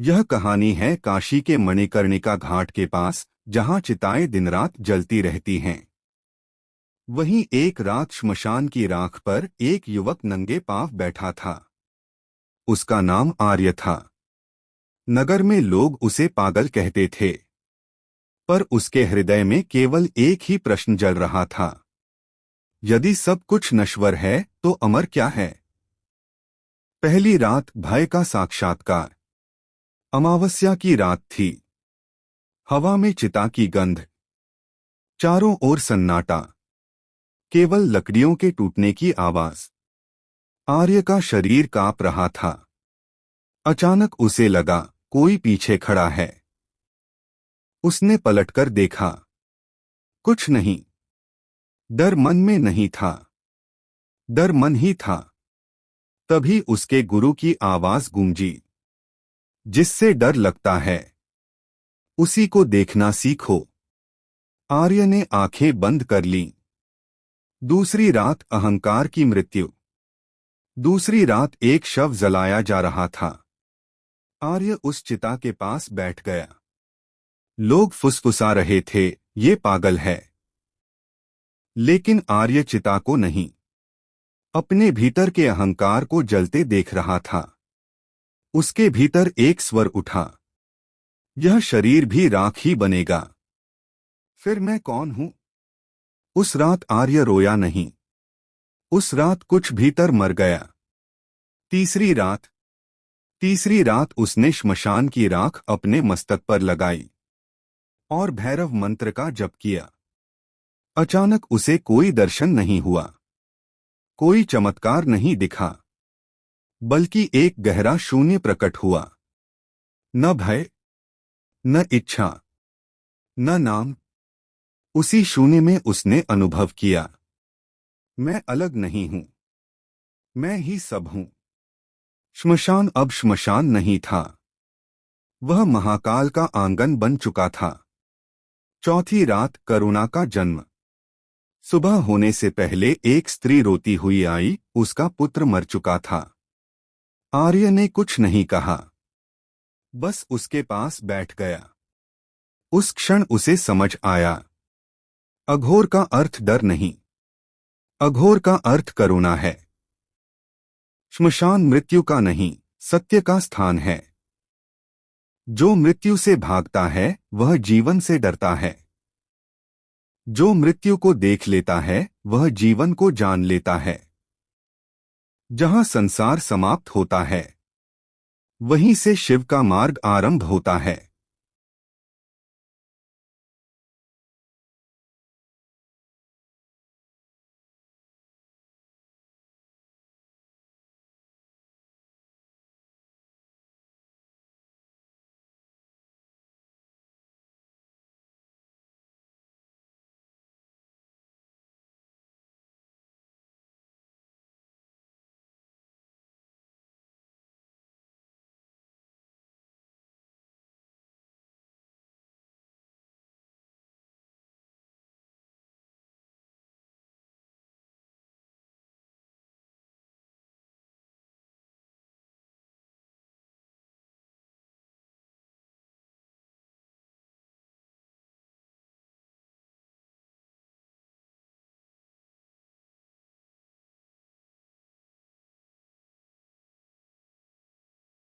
यह कहानी है काशी के मणिकर्णिका घाट के पास, जहां चिताएं दिन रात जलती रहती हैं। वहीं एक रात श्मशान की राख पर एक युवक नंगे पांव बैठा था। उसका नाम आर्य था। नगर में लोग उसे पागल कहते थे, पर उसके हृदय में केवल एक ही प्रश्न जल रहा था। यदि सब कुछ नश्वर है तो अमर क्या है? पहली रात भय का साक्षात्कार। अमावस्या की रात थी। हवा में चिता की गंध, चारों ओर सन्नाटा, केवल लकड़ियों के टूटने की आवाज। आर्य का शरीर कांप रहा था। अचानक उसे लगा कोई पीछे खड़ा है। उसने पलटकर देखा। कुछ नहीं। डर मन में नहीं था, डर मन ही था। तभी उसके गुरु की आवाज गूंजी, जिससे डर लगता है उसी को देखना सीखो। आर्य ने आंखें बंद कर लीं। दूसरी रात अहंकार की मृत्यु। दूसरी रात एक शव जलाया जा रहा था। आर्य उस चिता के पास बैठ गया। लोग फुसफुसा रहे थे, ये पागल है। लेकिन आर्य चिता को नहीं, अपने भीतर के अहंकार को जलते देख रहा था। उसके भीतर एक स्वर उठा, यह शरीर भी राख ही बनेगा। फिर मैं कौन हूं? उस रात आर्य रोया नहीं। उस रात कुछ भीतर मर गया। तीसरी रात। तीसरी रात उसने श्मशान की राख अपने मस्तक पर लगाई और भैरव मंत्र का जप किया। अचानक उसे कोई दर्शन नहीं हुआ, कोई चमत्कार नहीं दिखा, बल्कि एक गहरा शून्य प्रकट हुआ। न भय, न इच्छा, न नाम। उसी शून्य में उसने अनुभव किया, मैं अलग नहीं हूं, मैं ही सब हूं। श्मशान अब श्मशान नहीं था, वह महाकाल का आंगन बन चुका था। चौथी रात करुणा का जन्म। सुबह होने से पहले एक स्त्री रोती हुई आई, उसका पुत्र मर चुका था। आर्य ने कुछ नहीं कहा, बस उसके पास बैठ गया। उस क्षण उसे समझ आया, अघोर का अर्थ डर नहीं, अघोर का अर्थ करुणा है। श्मशान मृत्यु का नहीं, सत्य का स्थान है। जो मृत्यु से भागता है वह जीवन से डरता है। जो मृत्यु को देख लेता है वह जीवन को जान लेता है। जहां संसार समाप्त होता है, वहीं से शिव का मार्ग आरंभ होता है।